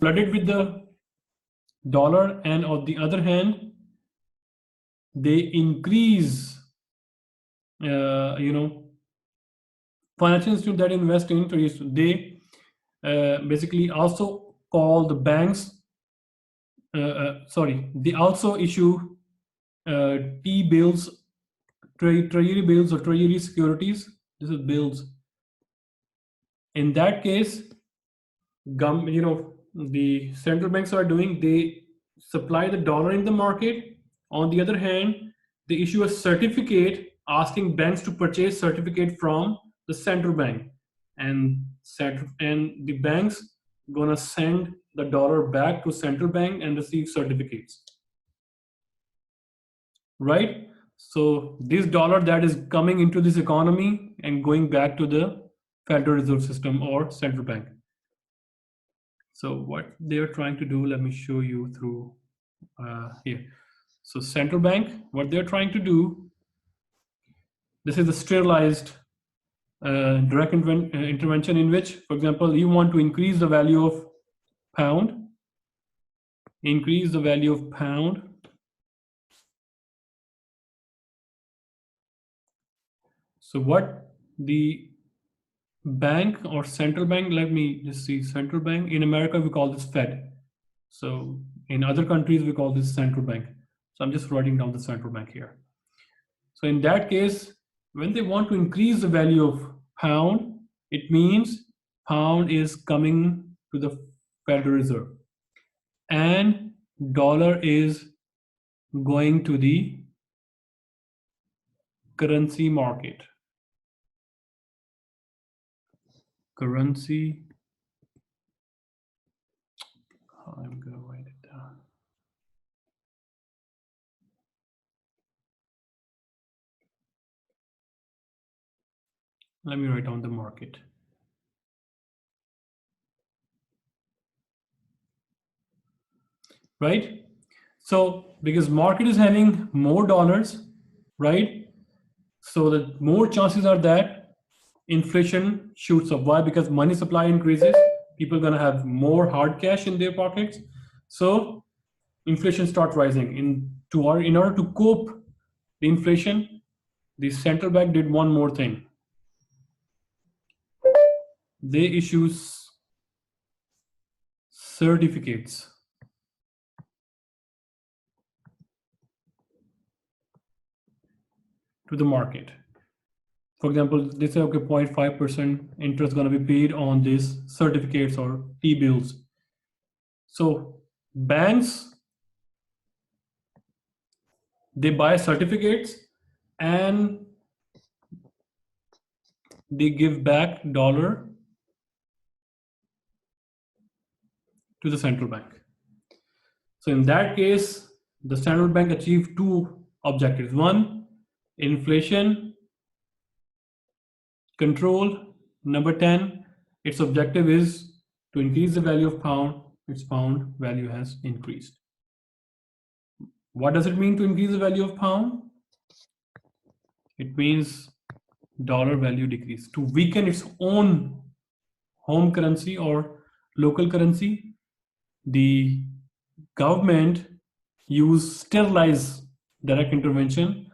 flooded with the dollar, and on the other hand, they increase, financial institutions that invest in treasuries. They basically also call the banks. They also issue T-bills, treasury bills or treasury securities. This is bills. In that case, the central banks are doing, they supply the dollar in the market. On the other hand, they issue a certificate asking banks to purchase certificate from the central bank, and the banks gonna send the dollar back to central bank and receive certificates, right? So this dollar that is coming into this economy and going back to the Federal Reserve System or central bank. So what they're trying to do, let me show you through here. So central bank, what they're trying to do, this is a sterilized direct intervention in which, for example, you want to increase the value of pound, increase the value of pound. So what the bank or central bank, let me just see, central bank, in America we call this Fed. So in other countries we call this central bank. So I'm just writing down the central bank here. So in that case, when they want to increase the value of pound, it means pound is coming to the Federal Reserve and dollar is going to the currency market. Currency, I'm going to write it down. Let me write down the market. Right? So because market is having more dollars, right? So the more chances are that inflation shoots up. Why? Because money supply increases. People are going to have more hard cash in their pockets. So inflation starts rising. In order to cope the inflation, the central bank did one more thing. They issue certificates. To the market. For example, they say, okay, 0.5% interest is going to be paid on these certificates or T-bills. So banks, they buy certificates and they give back dollar to the central bank. So in that case, the central bank achieved two objectives. One, inflation control. Number 10, its objective is to increase the value of pound. Its pound value has increased. What does it mean to increase the value of pound? It means dollar value decrease. To weaken its own home currency or local currency, the government used sterilized direct intervention.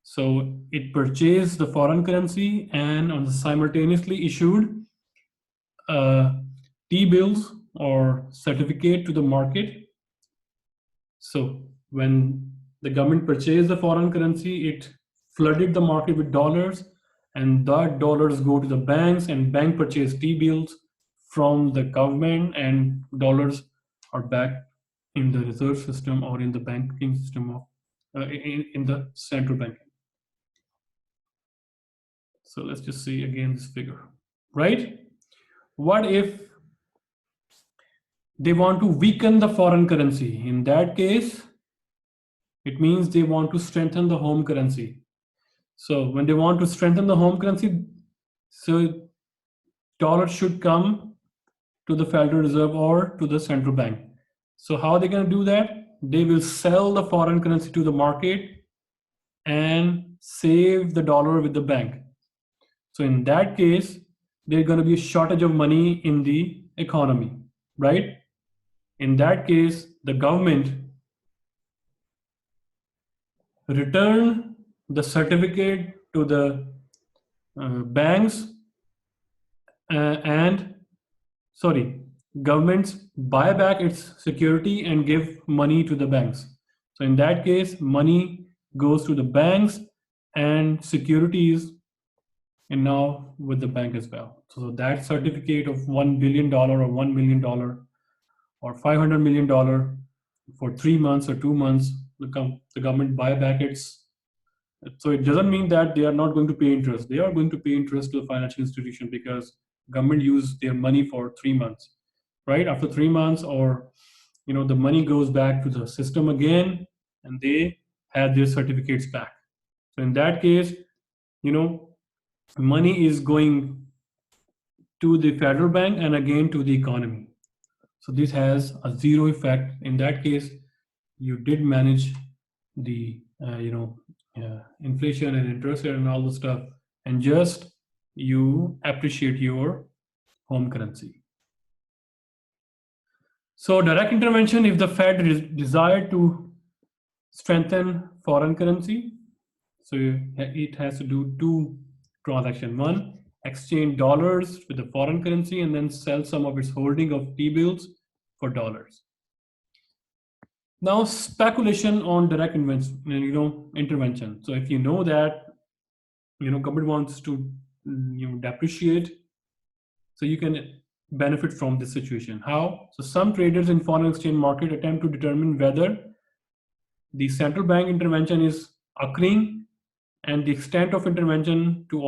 So it purchased the foreign currency and simultaneously issued T-bills or certificate to the market. So when the government purchased the foreign currency, it flooded the market with dollars, and that dollars go to the banks, and bank purchase T-bills from the government, and dollars are back in the reserve system or in the banking system of in the central bank. So let's just see again this figure, right? What if they want to weaken the foreign currency? In that case, it means they want to strengthen the home currency. So when they want to strengthen the home currency, so dollar should come to the Federal Reserve or to the central bank. So how are they going to do that? They will sell the foreign currency to the market and save the dollar with the bank. So in that case, there's going to be a shortage of money in the economy, right? in that case, the government return the certificate to the banks and sorry, governments buy back its security and give money to the banks. So in that case, money goes to the banks and securities and now with the bank as well. So that certificate of $1 billion or $1 million or $500 million for 3 months or 2 months, the government buy back its. So it doesn't mean that they are not going to pay interest. They are going to pay interest to the financial institution because government use their money for 3 months, right? After 3 months, or the money goes back to the system again, and they have their certificates back. So in that case, money is going to the federal bank and again to the economy. So this has a zero effect. In that case, you did manage the inflation and interest rate and all the stuff, and just you appreciate your home currency. So direct intervention, if the Fed desired to strengthen foreign currency, so it has to do two transactions. One, exchange dollars with the foreign currency and then sell some of its holding of T-bills for dollars. Now, speculation on direct intervention. So if you know that government wants to depreciate, so you can benefit from this situation. How? So some traders in foreign exchange market attempt to determine whether the central bank intervention is occurring and the extent of intervention in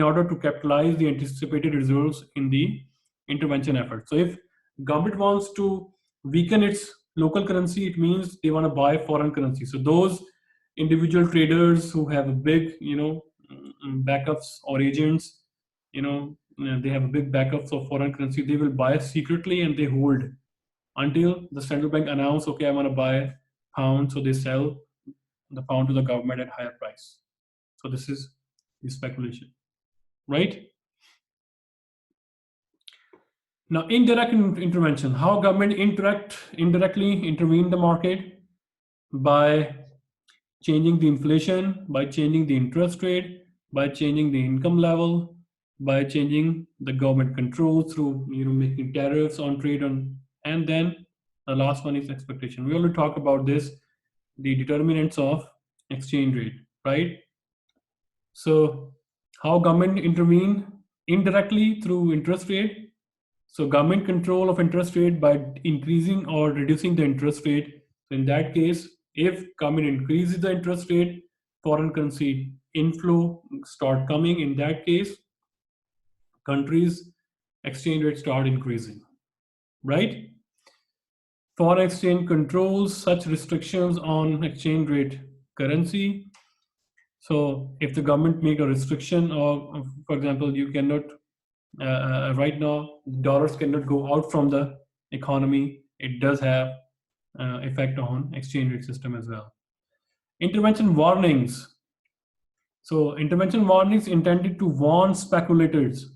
order to capitalize the anticipated results in the intervention effort. So if government wants to weaken its local currency, it means they want to buy foreign currency. So those individual traders who have a big backups or agents, they have a big backups of foreign currency, they will buy secretly and they hold until the central bank announce, okay, I want to buy pound, so they sell the pound to the government at higher price. So this is the speculation, right? Now, indirect intervention, how government indirectly intervene the market by changing the inflation, by changing the interest rate, by changing the income level, by changing the government control through making tariffs on trade and then the last one is expectation. We already talked about this, the determinants of exchange rate, right? So how government intervene indirectly through interest rate. So government control of interest rate by increasing or reducing the interest rate. So in that case, if government increases the interest rate, foreign currency inflow start coming. In that case, countries' exchange rate start increasing, right? Foreign exchange controls such restrictions on exchange rate currency. So if the government make a restriction, or for example, you cannot right now dollars cannot go out from the economy, it does have effect on exchange rate system as well. Intervention warnings. So intervention warnings intended to warn speculators.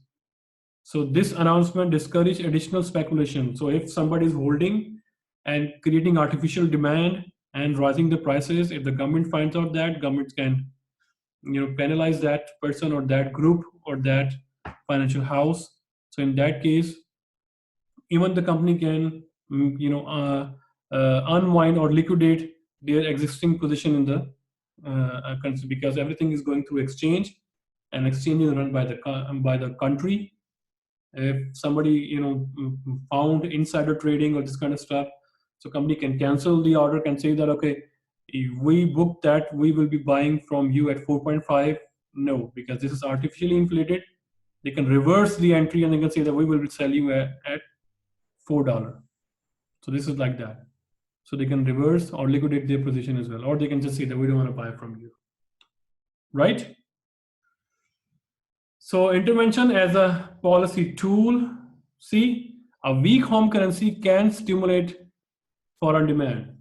So this announcement discourage additional speculation. So if somebody is holding and creating artificial demand and rising the prices, if the government finds out that, government can penalize that person or that group or that financial house. So in that case, even the company can unwind or liquidate their existing position in the country, because everything is going through exchange, and exchange is run by the country. If somebody found insider trading or this kind of stuff, so company can cancel the order, can say that, okay, if we book that, we will be buying from you at 4.5. No, because this is artificially inflated. They can reverse the entry and they can say that we will sell you at $4. So this is like that. So they can reverse or liquidate their position as well, or they can just say that we don't want to buy from you, right? So intervention as a policy tool. See, a weak home currency can stimulate foreign demand.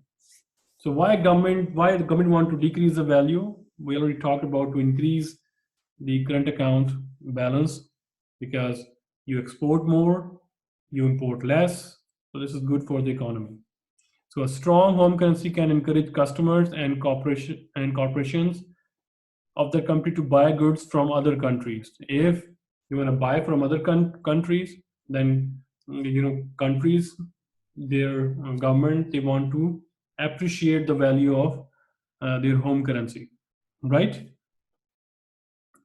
So why the government want to decrease the value? We already talked about to increase the current account balance, because you export more, you import less, So this is good for the economy. So a strong home currency can encourage customers and corporations of the country to buy goods from other countries. If you want to buy from other countries, then countries, their government, they want to appreciate the value of their home currency, right?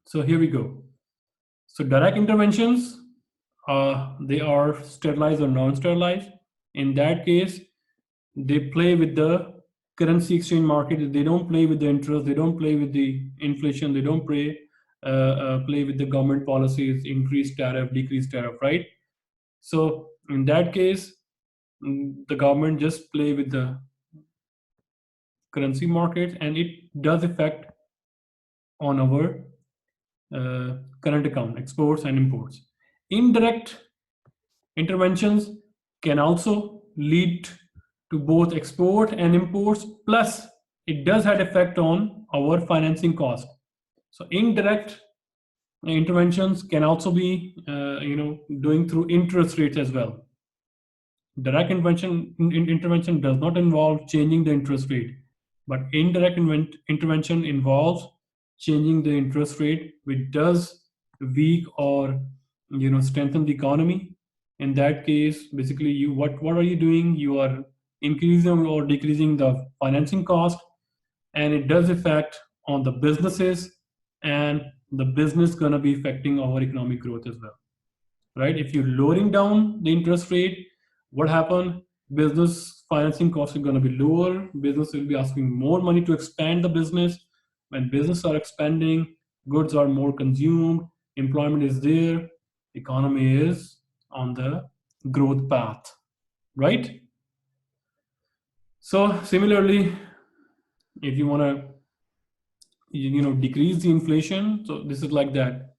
So here we go. So direct interventions, they are sterilized or non-sterilized. In that case, they play with the currency exchange market. They don't play with the interest. They don't play with the inflation. They don't play with the government policies, increase tariff, decrease tariff, right? So in that case, the government just play with the currency market, and it does affect on our current account, exports and imports. Indirect interventions can also lead to both export and imports, plus it does have effect on our financing cost. So indirect interventions can also be doing through interest rates as well. Direct intervention does not involve changing the interest rate, but indirect intervention involves changing the interest rate, which does weak or strengthen the economy. In that case, basically, what are you doing? You are increasing or decreasing the financing cost, and it does affect on the businesses, and the business gonna be affecting our economic growth as well, right? If you're lowering down the interest rate, what happen? Business financing costs are going to be lower. Business will be asking more money to expand the business. When business are expanding, goods are more consumed, employment is there, economy is on the growth path, right? So similarly, if you want to decrease the inflation, so this is like that.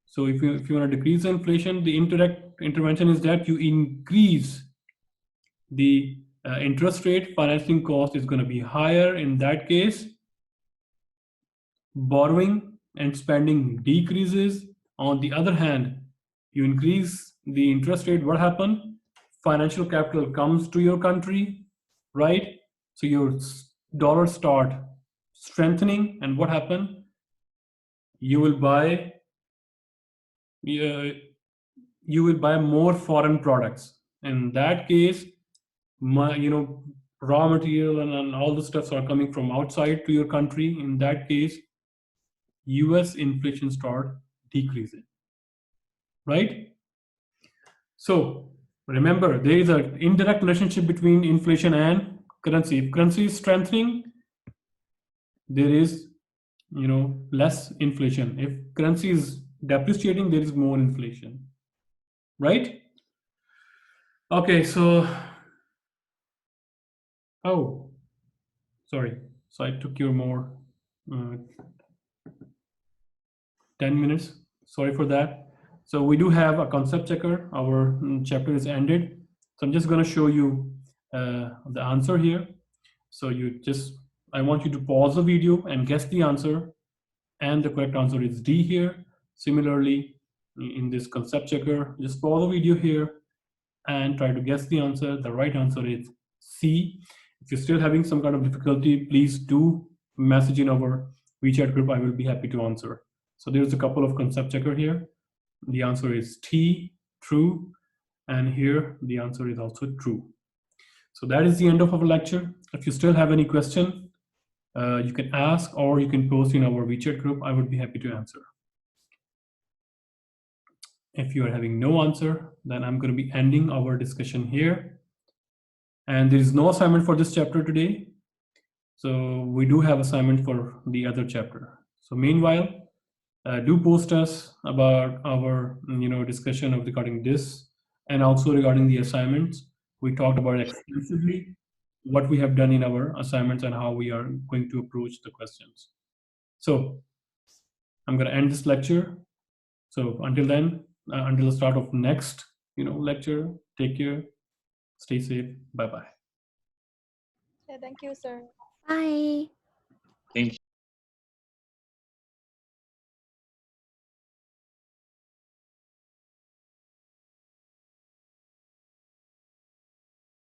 So if you want to decrease the inflation, the indirect intervention is that you increase the interest rate. Financing cost is going to be higher. In that case, borrowing and spending decreases. On the other hand, you increase the interest rate, what happens? Financial capital comes to your country, right? So your dollar start strengthening, and what happens? You will buy uh, you will buy more foreign products. In that case, raw material and all the stuffs are coming from outside to your country. In that case, US inflation start decreasing, right? So remember, there is an indirect relationship between inflation and currency. If currency is strengthening, there is less inflation. If currency is depreciating, there is more inflation, right? Okay, so oh, sorry. So I took your more uh, 10 minutes. Sorry for that. So we do have a concept checker. Our chapter is ended. So I'm just going to show you the answer here. So I want you to pause the video and guess the answer. And the correct answer is D here. Similarly, in this concept checker, just pause the video here and try to guess the answer. The right answer is C. If you're still having some kind of difficulty, please do message in our WeChat group. I will be happy to answer. So there's a couple of concept checker here. The answer is T, true. And here the answer is also true. So that is the end of our lecture. If you still have any question, you can ask or you can post in our WeChat group. I would be happy to answer. If you are having no answer, then I'm going to be ending our discussion here. And there is no assignment for this chapter today. So we do have assignment for the other chapter. So meanwhile, do post us about our discussion of regarding this, and also regarding the assignments. We talked about extensively what we have done in our assignments and how we are going to approach the questions. So I'm going to end this lecture. So until then, until the start of next lecture, take care, stay safe, bye bye. Yeah, thank you, sir. Bye. Thank